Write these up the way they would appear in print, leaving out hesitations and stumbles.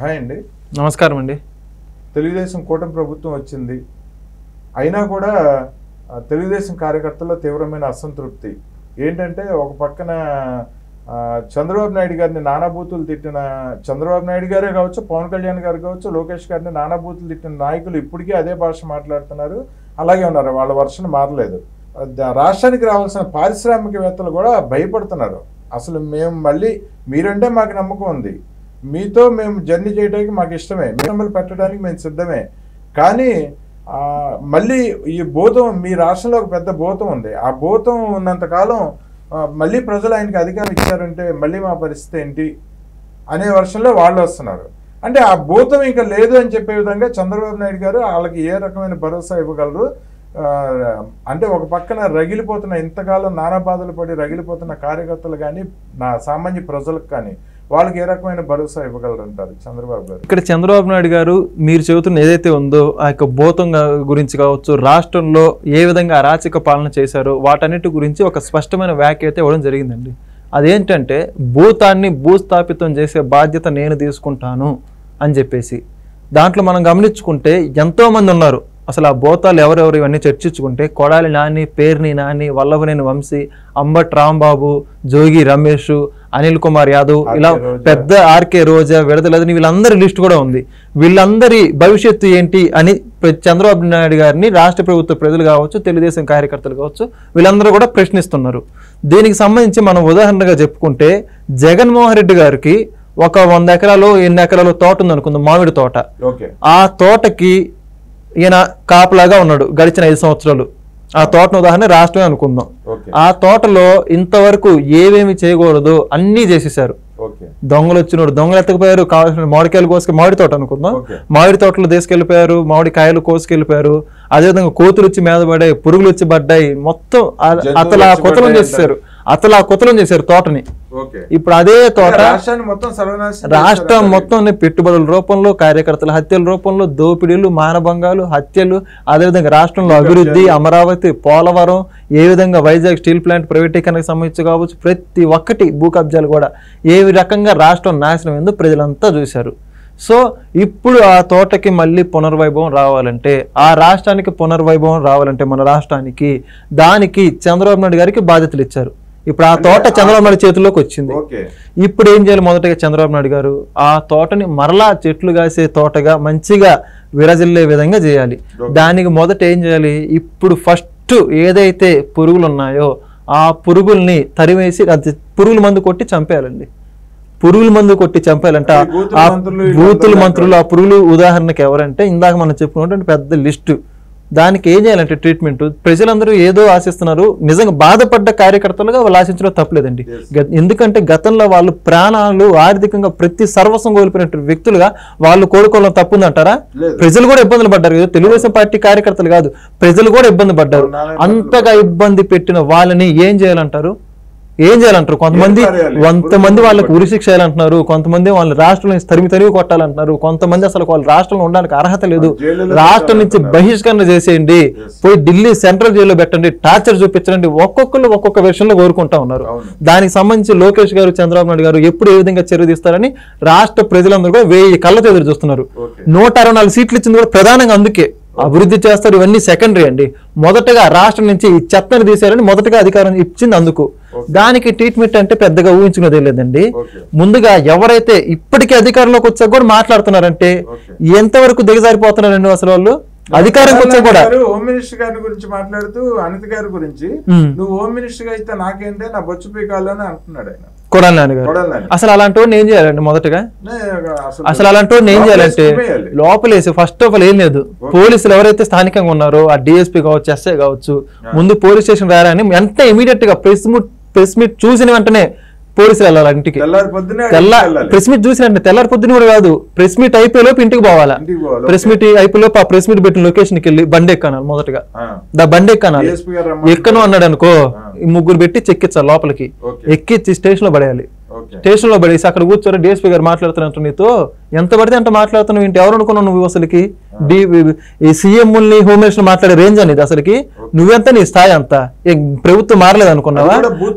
Hi అండి. నమస్కారం అండి. తెలుగుదేశం కూటమి ప్రభుత్వం వచ్చింది, అయినా కూడా తెలుగుదేశం కార్యకర్తల్లో తీవ్రమైన అసంతృప్తి ఏంటంటే, ఒక పక్కన చంద్రబాబు నాయుడు గారిని నానాబూతులు తిట్టిన చంద్రబాబు నాయుడు గారే కావచ్చు, పవన్ కళ్యాణ్ గారు కావచ్చు, లోకేష్ గారిని నానాబూతులు తిట్టిన నాయకులు ఇప్పటికీ అదే భాష మాట్లాడుతున్నారు, అలాగే ఉన్నారు, వాళ్ళ వర్షం మారలేదు. రాష్ట్రానికి రావాల్సిన పారిశ్రామికవేత్తలు కూడా భయపడుతున్నారు. అసలు మేము మళ్ళీ మీరంటే మాకు నమ్మకం ఉంది, మీతో మేము జర్నీ చేయడానికి మాకు ఇష్టమే, మిమ్మల్ని పెట్టడానికి మేము సిద్ధమే, కానీ మళ్ళీ ఈ భూతం మీ రాష్ట్రంలో ఒక పెద్ద భూతం ఉంది, ఆ భూతం ఉన్నంతకాలం మళ్ళీ ప్రజలు ఆయనకి అధికారం ఇచ్చారంటే మళ్ళీ మా పరిస్థితి ఏంటి అనే వర్షంలో వాళ్ళు వస్తున్నారు. అంటే ఆ భూతం ఇంకా లేదు అని చెప్పే విధంగా చంద్రబాబు నాయుడు గారు వాళ్ళకి ఏ రకమైన భరోసా ఇవ్వగలరు? అంటే ఒక పక్కన రగిలిపోతున్న, ఇంతకాలం నానా బాధలు పడి రగిలిపోతున్న కార్యకర్తలు కానీ, నా సామాన్య ప్రజలకు కానీ వాళ్ళకి ఏ రకమైన భరోసా ఇవ్వగలరు అంటారు చంద్రబాబు గారు? ఇక్కడ చంద్రబాబు నాయుడు గారు మీరు చెబుతున్న ఏదైతే ఉందో ఆ యొక్క భూతం గురించి కావచ్చు, రాష్ట్రంలో ఏ విధంగా అరాచక పాలన చేశారో వాటన్నిటి గురించి ఒక స్పష్టమైన వ్యాఖ్య అయితే ఇవ్వడం జరిగిందండి. అదేంటంటే, భూతాన్ని భూస్థాపితం చేసే బాధ్యత నేను తీసుకుంటాను అని చెప్పేసి. దాంట్లో మనం గమనించుకుంటే ఎంతోమంది ఉన్నారు. అసలు ఆ భూతాలు ఎవరెవరు ఇవన్నీ చర్చించుకుంటే, కొడాలి నాని, పేర్ని నాని, వల్లభనేని వంశీ, అంబట్ రాంబాబు, జోగి రమేష్, అనిల్ కుమార్ యాదవ్, ఇలా పెద్ద ఆర్కే రోజా, విడదలని, వీళ్ళందరి లిస్ట్ కూడా ఉంది. వీళ్ళందరి భవిష్యత్తు ఏంటి అని చంద్రబాబు నాయుడు గారిని రాష్ట్ర ప్రభుత్వ ప్రజలు కావచ్చు, తెలుగుదేశం కార్యకర్తలు కావచ్చు, వీళ్ళందరూ కూడా ప్రశ్నిస్తున్నారు. దీనికి సంబంధించి మనం ఉదాహరణగా చెప్పుకుంటే, జగన్మోహన్ రెడ్డి గారికి ఒక 100 ఎకరాలు 8 ఎకరాలు తోట ఉంది అనుకుందాం, మామిడి తోట. ఆ తోటకి ఈయన కాపలాగా ఉన్నాడు గడిచిన 5 సంవత్సరాలు. ఆ తోటను ఉదాహరణ రాష్ట్రమే అనుకుందాం. ఆ తోటలో ఇంతవరకు ఏమేమి చేయకూడదు అన్నీ చేసేసారు. దొంగలు వచ్చినోడు దొంగలు ఎత్తకపోయారు, కావాల్సిన మామిడికాయలు కోసుకు, మామిడి తోట అనుకుందాం, మామిడి తోటలు తీసుకెళ్లిపోయారు, మామిడికాయలు కోసుకెళ్లిపోయారు. అదేవిధంగా కోతులు వచ్చి మీద పడ్డాయి, పురుగులు వచ్చి పడ్డాయి, మొత్తం అతలా కుతలం చేసేసారు, తోటని. ఇప్పుడు అదే తోట రాష్ట్రం మొత్తం పెట్టుబడుల రూపంలో, కార్యకర్తల హత్యల రూపంలో, దోపిడీలు, మానభంగాలు, హత్యలు, అదేవిధంగా రాష్ట్రంలో అభివృద్ధి, అమరావతి, పోలవరం, ఏ విధంగా వైజాగ్ స్టీల్ ప్లాంట్ ప్రైవేటీకరణకు సంబంధించి కావచ్చు, ప్రతి ఒక్కటి, భూ కబ్జాలు కూడా, ఏ రకంగా రాష్ట్రం నాశనం ఏందో ప్రజలంతా చూశారు. సో ఇప్పుడు ఆ తోటకి మళ్ళీ పునర్వైభవం రావాలంటే, ఆ రాష్ట్రానికి పునర్వైభవం రావాలంటే, మన రాష్ట్రానికి, దానికి చంద్రబాబు నాయుడు గారికి బాధ్యతలు ఇచ్చారు. ఇప్పుడు ఆ తోట చంద్రబాబు నాయుడు చేతుల్లోకి వచ్చింది. ఇప్పుడు ఏం చేయాలి? మొదటగా చంద్రబాబు నాయుడు గారు ఆ తోటని మరలా చెట్లు కాసే తోటగా మంచిగా విరజిల్లే విధంగా చేయాలి. దానికి మొదట ఏం చేయాలి? ఇప్పుడు ఫస్ట్ ఏదైతే పురుగులు ఉన్నాయో ఆ పురుగుల్ని తరివేసి పురుగుల మందు కొట్టి చంపేయాలండి. పురుగుల మందు కొట్టి చంపేయాలంటే ఆ బూతుల మంత్రులు, ఆ పురుగులు ఉదాహరణకి ఎవరంటే ఇందాక మనం చెప్పుకున్నటువంటి పెద్ద లిస్టు. దానికి ఏం చేయాలంటే ట్రీట్మెంట్. ప్రజలందరూ ఏదో ఆశిస్తున్నారు, నిజంగా బాధపడ్డ కార్యకర్తలుగా వాళ్ళు ఆశించడం తప్పలేదండి. ఎందుకంటే గతంలో వాళ్ళు ప్రాణాలు, ఆర్థికంగా ప్రతి సర్వస్వం కోల్పోయిన వ్యక్తులుగా వాళ్ళు కోరుకోవడం తప్పుందంటారా? ప్రజలు కూడా ఇబ్బందులు పడ్డారు కదా, తెలుగుదేశం పార్టీ కార్యకర్తలు కాదు, ప్రజలు కూడా ఇబ్బంది పడ్డారు. అంతగా ఇబ్బంది పెట్టిన వాళ్ళని ఏం చేయాలంటారు? కొంతమంది వాళ్ళకి ఉరిశిక్ష చేయాలంటున్నారు, కొంతమంది వాళ్ళ రాష్ట్రం నుంచి తరిమి కొట్టాలంటున్నారు, కొంతమంది అసలు వాళ్ళ రాష్ట్రంలో ఉండడానికి అర్హత లేదు, రాష్ట్రం నుంచి బహిష్కరణ చేసేయండి, పోయి ఢిల్లీ సెంట్రల్ జైల్లో పెట్టండి, టార్చర్ చూపించండి, ఒక్కొక్కరు ఒక్కొక్క విషయంలో కోరుకుంటా ఉన్నారు. దానికి సంబంధించి లోకేష్ గారు, చంద్రబాబు నాయుడు గారు ఎప్పుడు ఏ విధంగా చర్య తీస్తారని రాష్ట్ర ప్రజలందరూ కూడా 1000 కళ్ళతో ఎదురు చూస్తున్నారు. 164 సీట్లు ఇచ్చింది కూడా ప్రధానంగా అందుకే. అభివృద్ధి చేస్తారు, ఇవన్నీ సెకండరీ అండి. మొదటగా రాష్ట్రం నుంచి ఈ చెత్తను తీశారని మొదటగా అధికారం ఇచ్చింది అందుకు. దానికి ట్రీట్మెంట్ అంటే పెద్దగా ఊహించుకునేది లేదండి. ముందుగా ఎవరైతే ఇప్పటికీ అధికారంలోకి వచ్చాక కూడా మాట్లాడుతున్నారంటే ఎంతవరకు దిగజారిపోతున్నారండి అసలు వాళ్ళు? అధికారంకి వచ్చా కూడా హోమ్ మినిస్టర్ గారి గురించి మాట్లాడుతూ అనిత గారి గురించి, నువ్వు హోమ్ మినిస్టర్ గా అయితే నాకేంటే నా బొచ్చు పీకాలని అంటున్నాడు ఆయన, కొడాలి నాని గారు. అసలు అలాంటి వాడిని ఏం చేయాలండి? మొదటగా అసలు అలాంటి వాడిని ఏం చేయాలంటే లోపలేసి, ఫస్ట్ ఆఫ్ ఆల్ ఏం లేదు, పోలీసులు ఎవరైతే స్థానికంగా ఉన్నారో ఆ డిఎస్పీ కావచ్చు, ఎస్ఐ కావచ్చు, ముందు పోలీస్ స్టేషన్ రారని ఎంత ఇమీడియట్ గా ప్రెస్ మీట్ చూసిన వెంటనే పోలీసులు వెళ్ళాలి ఇంటికి. ప్రెస్ మీట్ చూసిన వెంటనే తెల్లారి పొద్దున కూడా కాదు, ప్రెస్ మీట్ అయిపోయేలోపు ఇంటికి పోవాలా. ప్రెస్ మీట్ అయిపోయేలోపు ఆ ప్రెస్ మీట్ పెట్టిన లొకేషన్కి వెళ్ళి బండి ఎక్కాలి. మొదటగా బండి ఎక్కాలి. ఎక్కను అన్నాడు అనుకో, ఈ 3 పెట్టి చెక్కించాలి లోపలికి, ఎక్కిచ్చి స్టేషన్ లో పడేయాలి. స్టేషన్ లో పడేసి అక్కడ కూర్చొని డిఎస్పీ గారు మాట్లాడుతున్నట్టు, నీతో ఎంత పడితే అంత మాట్లాడుతున్నావు ఏంటి? ఎవరు అనుకున్నావు నువ్వు? అసలుకి ఈ సీఎంని, హోమ్ మినిస్టర్ మాట్లాడే రేంజ్ అనేది అసలుకి నువ్వెంత, నీ స్థాయి అంతా? ప్రభుత్వం మారలేదు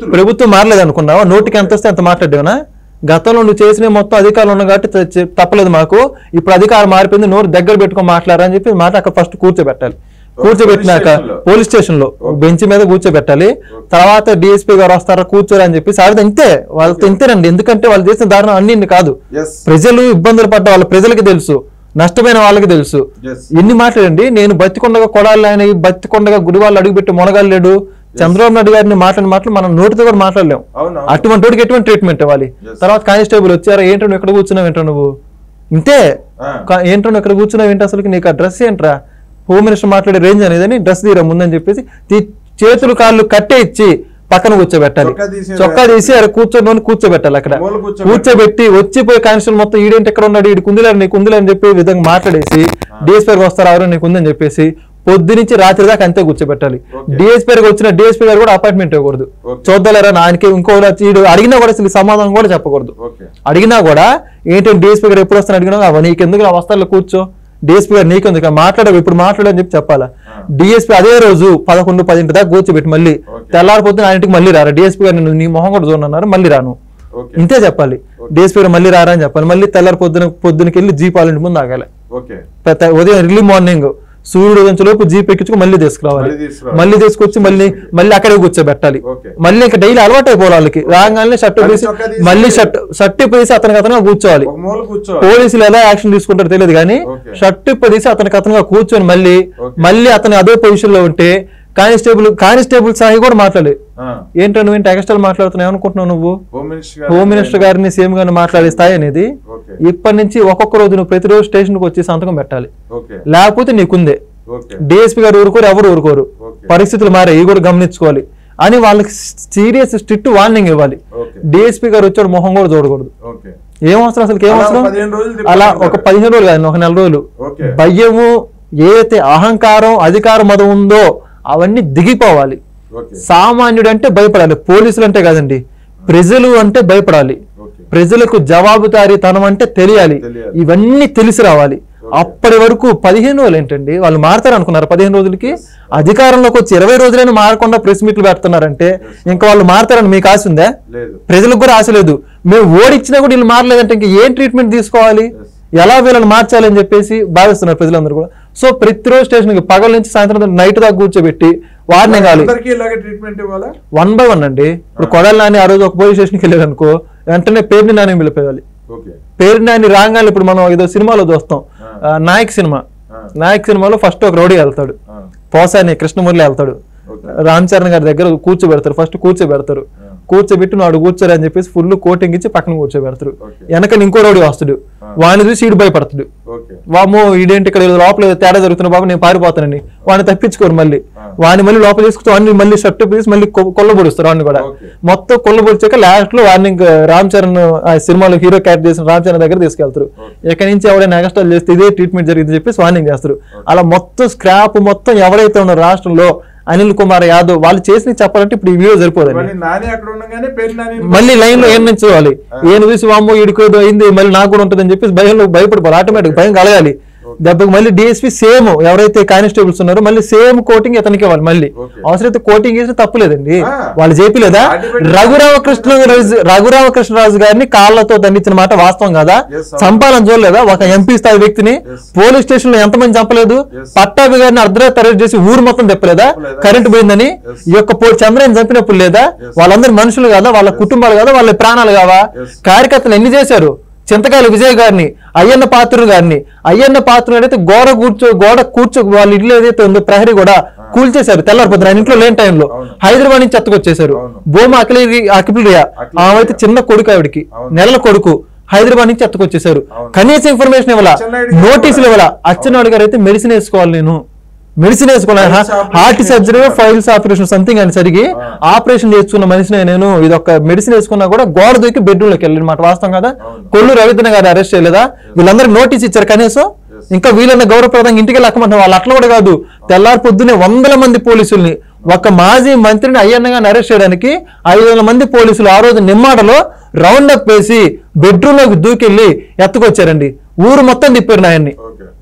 అనుకున్నావా? నోటికి ఎంత వస్తే అంత మాట్లాడేవనా? గతంలో నువ్వు చేసిన మొత్తం అధికారులు ఉన్న కాబట్టి తప్పలేదు మాకు, ఇప్పుడు అధికారం మారిపోయింది, నోరు దగ్గర పెట్టుకొని మాట్లాడారని చెప్పి మాట అక్కడ ఫస్ట్ కూర్చోబెట్టాలి. కూర్చోబెట్టినాక పోలీస్ స్టేషన్ లో బెంచ్ మీద కూర్చోబెట్టాలి. తర్వాత డిఎస్పీ గారు వస్తారా కూర్చోరా అని చెప్పి సార్ ఇంతే, వాళ్ళతో ఇంతేనండి. ఎందుకంటే వాళ్ళు చేసిన దారుణం అన్ని కాదు, ప్రజలు ఇబ్బందులు పడ్డ వాళ్ళ ప్రజలకి తెలుసు, నష్టమైన వాళ్ళకి తెలుసు. ఎన్ని మాట్లాడండి, నేను బతికొండగా కొడాలి ఆయన బతికొండగా గుడి వాళ్ళు అడుగుపెట్టి మొనగలేడు చంద్రబాబు నాయుడు గారిని మాటలు మనం నోటితో కూడా మాట్లాడలేం. అటువంటి వాడికి ఎటువంటి ట్రీట్మెంట్ ఇవ్వాలి? తర్వాత కానిస్టేబుల్ వచ్చారా, ఏంటో నువ్వు ఎక్కడ కూర్చున్నావు, ఏంటో నువ్వు ఇంతే, ఏంటో నువ్వు ఎక్కడ కూర్చున్నావు ఏంటో, అసలు నీకు ఆ డ్రెస్ ఏంట్రా, హోమ్ మినిస్టర్ మాట్లాడే రేంజ్ అనేది డ్రెస్ తీరా ముందని చెప్పేసి చేతులు కాళ్ళు కట్టే ఇచ్చి పక్కన కూర్చోబెట్టాలి. చొక్కా తీసి అక్కడ కూర్చోబెట్టాలి. అక్కడ కూర్చోబెట్టి వచ్చిపోయి కానిస్టేబుల్ మొత్తం ఈడేంటి ఎక్కడ ఉన్నాడు, ఈడు కుందిలేరు నీకు కుందిలేని చెప్పి విధంగా మాట్లాడేసి డిఎస్పీ వస్తారు ఎవరు నీకు ఉందని చెప్పేసి పొద్దు నుంచి రాత్రి దాకా అంతే కూర్చోబెట్టాలి. డిఎస్పీ వచ్చిన డిఎస్పీ గారు కూడా అపాయింట్మెంట్ ఇవ్వకూడదు. చూద్దాలేరా నాయనకి ఇంకో అడిగినా కూడా అసలు సమాధానం కూడా చెప్పకూడదు. అడిగినా కూడా ఏంటంటే డిఎస్పీ గారు ఎప్పుడు వస్తాను అడిగినా నీకెందుకు ఆ వస్తాలో కూర్చో, డిఎస్పీ గారు నీకెందుకు మాట్లాడవు ఇప్పుడు మాట్లాడని చెప్పి చెప్పాలా. డిఎస్పీ అదే రోజు 11-10 దాకా కూర్చోబెట్టి మళ్ళీ తెల్లారిపోతే ఆయనకి మళ్ళీ రారా, డిఎస్పీ గారు నీ మొహం కూడా చూడన్నారు మళ్ళీ రాను, ఇంతే చెప్పాలి. డిఎస్పీ గారు మళ్ళీ రారా అని చెప్పాలి. మళ్ళీ తెల్లారి పొద్దునకి వెళ్ళి జీప్ వాళ్ళ ముందు ఆగాలి. ఉదయం ఎర్లీ మార్నింగ్ సూర్యుడు ఉదయించలోపు జీప్ ఎక్కించుకు మళ్ళీ తీసుకురావాలి. మళ్ళీ తీసుకొచ్చి మళ్ళీ అక్కడే కూర్చోబెట్టాలి. మళ్ళీ ఇంకా డైలీ అలవాటు అయిపోవాలి వాళ్ళకి. రాగానే షర్ట్ వేసి మళ్ళీ షర్ట్ ఇప్పేసి అతనుగా కూర్చోవాలి. పోలీసులు ఎలా యాక్షన్ తీసుకుంటారో తెలియదు కానీ షర్ట్ ఇప్పేసి అతనుగా కూర్చొని మళ్ళీ అతను అదే పొజిషన్ లో ఉంటే కానిస్టేబుల్ సాయి కూడా మాట్లాడలేదు. ఏంటో నువ్వేంటి ఎక్స్ట్రా మాట్లాడుతున్నావు అనుకుంటున్నావు, నువ్వు హోమ్ మినిస్టర్ గారిని సీఎం గారిని మాట్లాడే స్థాయి అనేది ఇప్పటి నుంచి ఒక్కొక్క రోజు నువ్వు ప్రతిరోజు స్టేషన్ కు వచ్చి సంతకం పెట్టాలి, లేకపోతే నీకుందే. డిఎస్పీ గారు ఊరుకోరు, ఎవరు ఊరుకోరు, పరిస్థితులు మారే ఇవి కూడా గమనించుకోవాలి అని వాళ్ళకి సీరియస్ స్ట్రిక్ట్ వార్నింగ్ ఇవ్వాలి. డిఎస్పీ గారు వచ్చాడు మొహం కూడా చూడకూడదు. ఏమవసరం అసలు ఏమవసరం, అలా ఒక 15 రోజులు కాదు ఒక 4 రోజులు భయము ఏదైతే అహంకారం అధికార మదం ఉందో అవన్నీ దిగిపోవాలి. సామాన్యుడు అంటే భయపడాలి, పోలీసులు అంటే కాదండి, ప్రజలు అంటే భయపడాలి, ప్రజలకు జవాబుదారీతనం అంటే తెలియాలి, ఇవన్నీ తెలిసి రావాలి. అప్పటి వరకు 15 రోజులు ఏంటండి, వాళ్ళు మారుతారు అనుకున్నారు 15 రోజులకి, అధికారంలోకి వచ్చి 20 రోజులైనా మారకుండా ప్రెస్ మీట్లు పెడుతున్నారంటే ఇంకా వాళ్ళు మారుతారని మీకు ఆశ ఉందా? ప్రజలకు కూడా ఆశ లేదు. మేము ఓడిచ్చినా కూడా వీళ్ళు మారలేదంటే ఇంకా ఏం ట్రీట్మెంట్ తీసుకోవాలి, ఎలా వీళ్ళని మార్చాలని చెప్పేసి భావిస్తున్నారు ప్రజలందరూ కూడా. సో ప్రతిరోజు స్టేషన్కి పగల నుంచి సాయంత్రం నైట్ దాకా కూర్చోబెట్టి వార్నింగ్ కావాలి. 1 by 1 అండి. ఇప్పుడు కొడాలి నాని ఆ రోజు ఒక పోలీస్ స్టేషన్కి వెళ్ళారు అనుకో, వెంటనే పేరుని నాని పిలిపేయాలి. పేరుని నాని రాగానే ఇప్పుడు మనం ఏదో సినిమాలో చూస్తాం, నాయక్ సినిమాలో ఫస్ట్ ఒక రౌడీ వెళ్తాడు, పోసాని కృష్ణమురళి వెళ్తాడు, రామ్ చరణ్ గారి దగ్గర కూర్చోబెడతారు, ఫస్ట్ కూర్చోబెట్టి నాడు కూర్చోరు అని చెప్పేసి ఫుల్ కోటింగ్ ఇచ్చి పక్కన కూర్చోబెడతారు. వెనక ఇంకో రౌడీ వస్తాడు, వాడిని చూసి ఈడు భయపడతాడు, వామో ఈడేంటి ఇక్కడ లోపల తేడా జరుగుతున్న బాబు నేను పారిపోతానని వాడిని తప్పించుకోరు. మళ్ళీ లోపల తీసుకుని మళ్ళీ షర్ట్ తీసి మళ్ళీ కొల్లబొడుస్తారు. వాడిని కూడా మొత్తం కొల్లబొడిచాక లాస్ట్ లో వాడిని రామ్ చరణ్ సినిమాలో హీరో క్యారెక్టర్ చేసిన రామ్ చరణ్ దగ్గర తీసుకెళ్తారు. ఎక్కడి నుంచి ఎవరైనా ఎక్స్ట్రా చేస్తే ఇదే ట్రీట్మెంట్ జరిగింది చెప్పేసి వార్నింగ్ చేస్తారు. అలా మొత్తం స్క్రాప్ మొత్తం ఎవరైతే ఉన్నారో రాష్ట్రంలో అనిల్ కుమార్ యాదవ్ వాళ్ళు చేసి చెప్పాలంటే ఇప్పుడు ఈ వీడియో సరిపోదండి. మళ్ళీ లైన్ లో ఏం నుంచోవాలి, ఏం చూసి వామ్మో ఈడికోదో అయింది మళ్ళీ నాకు కూడా ఉంటుందని చెప్పేసి భయపడిపోవాలి, ఆటోమేటిక్ భయం కలగాలి. దెబ్బకి మళ్ళీ డిఎస్పీ సేమ్ ఎవరైతే కానిస్టేబుల్స్ ఉన్నారో మళ్ళీ సేమ్ కోటింగ్ ఇతనికి ఇవ్వాలి. మళ్ళీ అవసరమైతే కోటింగ్ చేసి తప్పులేదండి, వాళ్ళు చేపిలేదా? రఘురామకృష్ణరాజు గారిని కాళ్లతో దండించిన మాట వాస్తవం కదా, చంపాలని చూడలేదా? ఒక ఎంపీ స్థాయి వ్యక్తిని పోలీస్ స్టేషన్ లో ఎంతమంది చంపలేదు? పట్టాభి గారిని అర్ధరాత్రి అరెస్ట్ చేసి ఊరు మొత్తం తెప్పలేదా? కరెంట్ పోయిందని ఈ యొక్క చంద్రని చంపినప్పుడు లేదా? వాళ్ళందరూ మనుషులు కాదా? వాళ్ళ కుటుంబాలు కాదా? వాళ్ళ ప్రాణాలు కావా? కార్యకర్తలు ఎన్ని చేశారు? చింతకాయల విజయ్ గారిని, అయ్యన్న పాత్రుడు గారిని, అయితే గోడ కూర్చో వాళ్ళ ఇల్లు ఏదైతే ఉందో ప్రహరీ కూడా కూల్చేశారు తెల్లారిపోతుంది. ఆయన ఇంట్లో లేని టైంలో హైదరాబాద్ నుంచి ఎత్తుకొచ్చేశారు. భూమా అఖిలప్రియ ఆమె అయితే చిన్న కొడుకు, ఆవిడికి నెలల కొడుకు, హైదరాబాద్ నుంచి ఎత్తుకొచ్చేశారు. కనీసం ఇన్ఫర్మేషన్ ఇవ్వాల, నోటీసులు ఇవ్వాల. అచ్చెన్నాయుడు గారు అయితే మెడిసిన్ వేసుకోవాలి, నేను మెడిసిన్ వేసుకోవాలి, heart surgery files operation something అని సరిగి ఆపరేషన్ చేసుకున్న మనిషిని నేను, ఇది ఒక మెడిసిన్ వేసుకున్నా కూడా గోడ దూకి బెడ్రూమ్ లోకి వెళ్ళిన మాట వాస్తవం కదా. కొల్లు రవీంద్ర గారు అరెస్ట్ చేయలేదా? వీళ్ళందరికీ నోటీస్ ఇచ్చారు కనీసం. ఇంకా వీళ్ళన్న గౌరవప్రదంగా ఇంటికి వెళ్ళకమంటారు. వాళ్ళు అట్లా కూడా కాదు, తెల్లారి పొద్దునే 100 మంది పోలీసుల్ని, ఒక మాజీ మంత్రిని అయ్యన్న గారిని అరెస్ట్ చేయడానికి 500 మంది పోలీసులు ఆ రోజు నిమ్మాడలో రౌండ్ అప్ వేసి బెడ్రూమ్ లోకి దూకెళ్ళి ఎత్తుకొచ్చారండి. ఊరు మొత్తం తిప్పారు ఆయన్ని.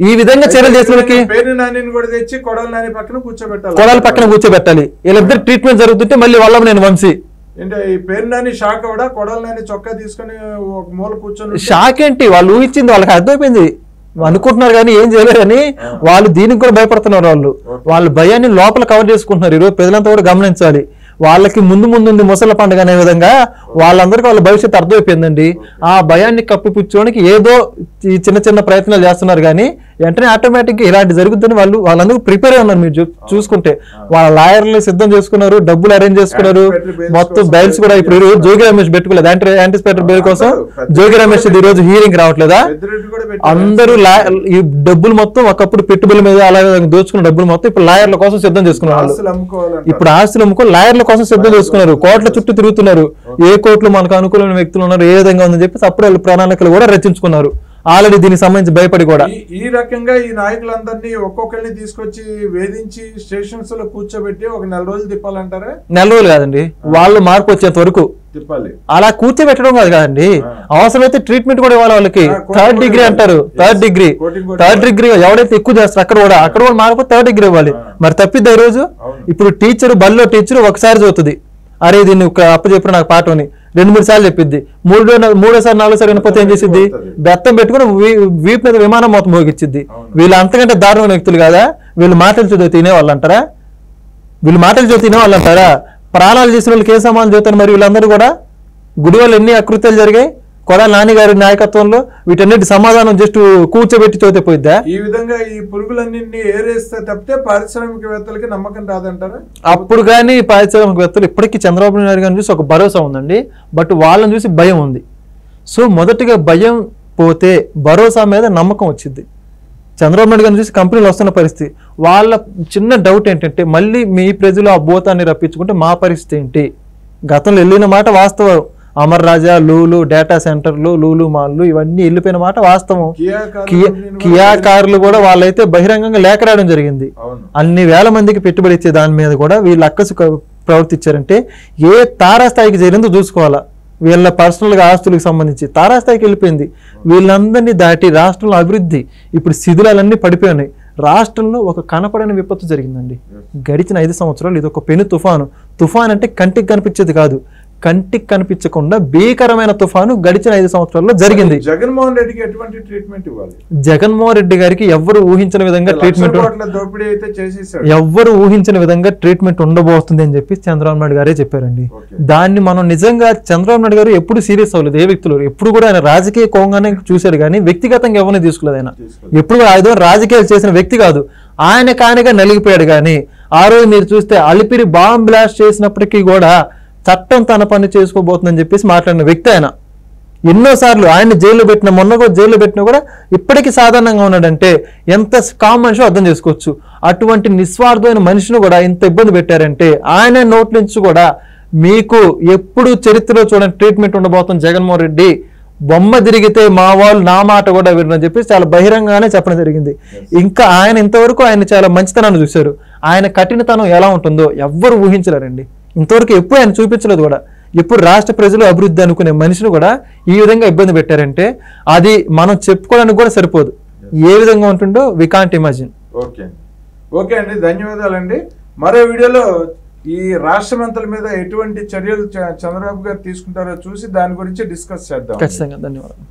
ఈ విధంగా చర్యలు చేసిన కొడాలి పక్కన కూర్చోబెట్టాలి. వీళ్ళిద్దరు ట్రీట్మెంట్ జరుగుతుంటే మళ్ళీ వల్లభనేని వంశీ ఏంటి ఈ పేరు నాని షాక్ అవడా, కొడాలి నాని చొక్కా తీసుకొని ఒక మూల కూర్చొని షాక్ ఏంటి, వాళ్ళు ఊహించింది వాళ్ళకి అర్థమైపోయింది, అనుకుంటున్నారు కానీ ఏం చేయలేరని వాళ్ళు దీనికి కూడా భయపడుతున్నారు. వాళ్ళ భయాన్ని లోపల కవర్ చేసుకుంటున్నారు. ఈరోజు ప్రజలంతా కూడా గమనించాలి. వాళ్ళకి ముందు ముందు ముసల పండుగ అనే విధంగా వాళ్ళందరికీ వాళ్ళ భవిష్యత్తు అర్థమైపోయిందండి. ఆ భయాన్ని కప్పిపుచ్చుకోవడానికి ఏదో ఈ చిన్న చిన్న ప్రయత్నాలు చేస్తున్నారు కానీ వెంటనే ఆటోమేటిక్ గా ఇలాంటి జరుగుతుందని వాళ్ళందరూ ప్రిపేర్ అయి ఉన్నారు. మీరు చూసుకుంటే వాళ్ళ లాయర్లు సిద్ధం చేసుకున్నారు, డబ్బులు అరేంజ్ చేసుకున్నారు, మొత్తం బెయిల్స్ కూడా. ఇప్పుడు జోగి రమేష్ పెట్టుకోలేదు యాంటిసిపేటరీ బెయిల్ కోసం. జోగి రమేష్ ఈ రోజు హీరింగ్ రావట్లేదా? అందరూ ఈ డబ్బులు మొత్తం ఒకప్పుడు పెట్టుబడుల మీద అలా దోచుకున్న డబ్బులు మొత్తం ఇప్పుడు లాయర్ల కోసం సిద్ధం చేసుకున్నారు. ఇప్పుడు ఆస్తులు అమ్ముకో లాయర్ల కోసం సిద్ధం చేసుకున్నారు, కోర్టుల చుట్టూ తిరుగుతున్నారు. ఏ కోర్టులు మనకు అనుకూలమైన వ్యక్తులు ఉన్నారు, ఏ విధంగా ఉందని చెప్పేసి అప్పుడు వాళ్ళు ప్రణాళికలు కూడా రచించుకున్నారు ఆల్రెడీ దీనికి సంబంధించి భయపడి కూడా. ఈ రకంగా ఈ నాయకులందరినీ ఒక్కొక్కరిని తీసుకొచ్చి వేధించి స్టేషన్స్ లో కూర్చోబెట్టి ఒక 4 రోజులు తిప్పాలంటారా? 4 రోజులు కాదండి, వాళ్ళు మార్పు వచ్చేంత వరకు తిప్పాలి. అలా కూర్చోబెట్టడం కాదు కదండి, అవసరమైతే ట్రీట్మెంట్ కూడా ఇవ్వాలి వాళ్ళకి. 3rd డిగ్రీ అంటారు, 3rd డిగ్రీ ఎవడైతే ఎక్కువ చేస్తారు అక్కడ కూడా మారకపోతే 3rd డిగ్రీ ఇవ్వాలి. మరి తప్పిద్దా ఈ రోజు? ఇప్పుడు టీచర్ బల్లో టీచర్ ఒకసారి చదువుతుంది, అరే దీన్ని అప్పచెప్పుడు నాకు పాఠం అని 2-3 సార్లు చెప్పిద్ది. మూడోసారి 4సారి వినపోతే ఏం చేసిద్ది? బెత్తం పెట్టుకుని వీపు మీద విమానం మొత్తం మోగిచ్చిద్ది. వీళ్ళు అంతకంటే దారుణమైన వ్యక్తులు కాదా? వీళ్ళు మాటలు చదివి తినేవాళ్ళు అంటారా? ప్రాణాలు చేసిన వాళ్ళకి ఏ సమానం చదువుతారు? మరి వీళ్ళందరూ కూడా గుడి వాళ్ళు ఎన్ని అకృత్యాలు జరిగాయి కొడాలి నాని గారి నాయకత్వంలో, వీటన్నిటి సమాధానం జస్ట్ కూర్చోబెట్టి చదివితే పోయిద్దా? ఈ విధంగా ఈ పురుగులన్నింటినీ ఏరేస్తే తప్పితే పారిశ్రామికవేత్తలకి నమ్మకం రాదంటారా? అప్పుడు కానీ పారిశ్రామికవేత్తలు ఇప్పటికీ చంద్రబాబు నాయుడు గారిని చూసి ఒక భరోసా ఉందండి, బట్ వాళ్ళని చూసి భయం ఉంది. సో మొదటిగా భయం పోతే భరోసా మీద నమ్మకం వచ్చింది. చంద్రబాబు నాయుడు గారిని చూసి కంపెనీలు వస్తున్న పరిస్థితి. వాళ్ళ చిన్న డౌట్ ఏంటంటే మళ్ళీ మీ ప్రజలు ఆ భూతాన్ని రప్పించుకుంటే మా పరిస్థితి ఏంటి? గతంలో వెళ్ళిన మాట వాస్తవం. అమర్ రాజా, లూలు డేటా సెంటర్లు, లూలు మాల్లు ఇవన్నీ వెళ్ళిపోయిన మాట వాస్తవం. కియా కార్లు కూడా వాళ్ళైతే బహిరంగంగా లేఖ రాయడం జరిగింది. అన్ని వేల మందికి పెట్టుబడి ఇచ్చే దాని మీద కూడా వీళ్ళు అక్కసు ప్రవర్తించారంటే ఏ తారాస్థాయికి చేరిందో చూసుకోవాలా. వీళ్ళ పర్సనల్గా ఆస్తులకు సంబంధించి తారాస్థాయికి వెళ్ళిపోయింది. వీళ్ళందరినీ దాటి రాష్ట్రంలో అభివృద్ధి ఇప్పుడు శిథిలాలన్నీ పడిపోయినాయి. రాష్ట్రంలో ఒక కనపడని విపత్తు జరిగిందండి గడిచిన 5 సంవత్సరాలు. ఇది ఒక పెను తుఫాన్ అంటే కంటికి కనిపించేది కాదు, కంటికి కనిపించకుండా భీకరమైన తుఫాను గడిచిన 5 సంవత్సరాల్లో జరిగింది. జగన్మోహన్ రెడ్డికి ఎటువంటి ట్రీట్మెంట్ ఇవ్వాలి? జగన్మోహన్ రెడ్డి గారికి ఎవ్వరు ఊహించిన విధంగా ట్రీట్మెంట్ ఉండబోతుంది అని చెప్పి చంద్రబాబు నాయుడు గారే చెప్పారండి. దాన్ని మనం నిజంగా చంద్రబాబు నాయుడు గారు ఎప్పుడు సీరియస్ అవ్వలేదు. ఏ వ్యక్తులు ఎప్పుడు కూడా ఆయన రాజకీయ కోణంగానే చూశారు కానీ వ్యక్తిగతంగా ఎవరిని తీసుకోలేదు. ఆయన ఎప్పుడు కూడా రాజకీయాలు చేసిన వ్యక్తి కాదు. ఆయన కానిగా నలిగిపోయాడు. కానీ ఆ రోజు మీరు చూస్తే అలిపిరి బాంబ్ బ్లాస్ట్ చేసినప్పటికీ కూడా చట్టం తన పని చేసుకోబోతుందని చెప్పేసి మాట్లాడిన వ్యక్తి ఆయన. ఎన్నోసార్లు ఆయన జైల్లో పెట్టిన, మొన్న కూడా జైల్లో పెట్టినా కూడా ఇప్పటికీ సాధారణంగా ఉన్నాడంటే ఎంత కామన్ మనిషి అర్థం చేసుకోవచ్చు. అటువంటి నిస్వార్థమైన మనిషిని కూడా ఇంత ఇబ్బంది పెట్టారంటే ఆయన నోట్ల నుంచి కూడా మీకు ఎప్పుడు చరిత్రలో చూడండి ట్రీట్మెంట్ ఉండబోతుంది జగన్మోహన్ రెడ్డి, బొమ్మ తిరిగితే మా వాళ్ళు నా మాట కూడా వినని చెప్పేసి చాలా బహిరంగంగానే చెప్పడం జరిగింది. ఇంకా ఆయన ఇంతవరకు ఆయన చాలా మంచితనాన్ని చూశారు. ఆయన కఠినతనం ఎలా ఉంటుందో ఎవ్వరు ఊహించలేరండి. ఇంతవరకు ఎప్పుడు ఆయన చూపించలేదు కూడా. ఎప్పుడు రాష్ట్ర ప్రజలు అభివృద్ధి అనుకునే మనిషిని కూడా ఈ విధంగా ఇబ్బంది పెట్టారంటే అది మనం చెప్పుకోవడానికి కూడా సరిపోదు. ఏ విధంగా ఉంటుందో వి కాంట్ ఇమాజిన్. ఓకే అండి, ధన్యవాదాలండి. మరో వీడియోలో ఈ రాష్ట్ర మంత్రుల మీద ఎటువంటి చర్యలు చంద్రబాబు గారు తీసుకుంటారో చూసి దాని గురించి డిస్కస్ చేద్దాం. ఖచ్చితంగా ధన్యవాదాలు.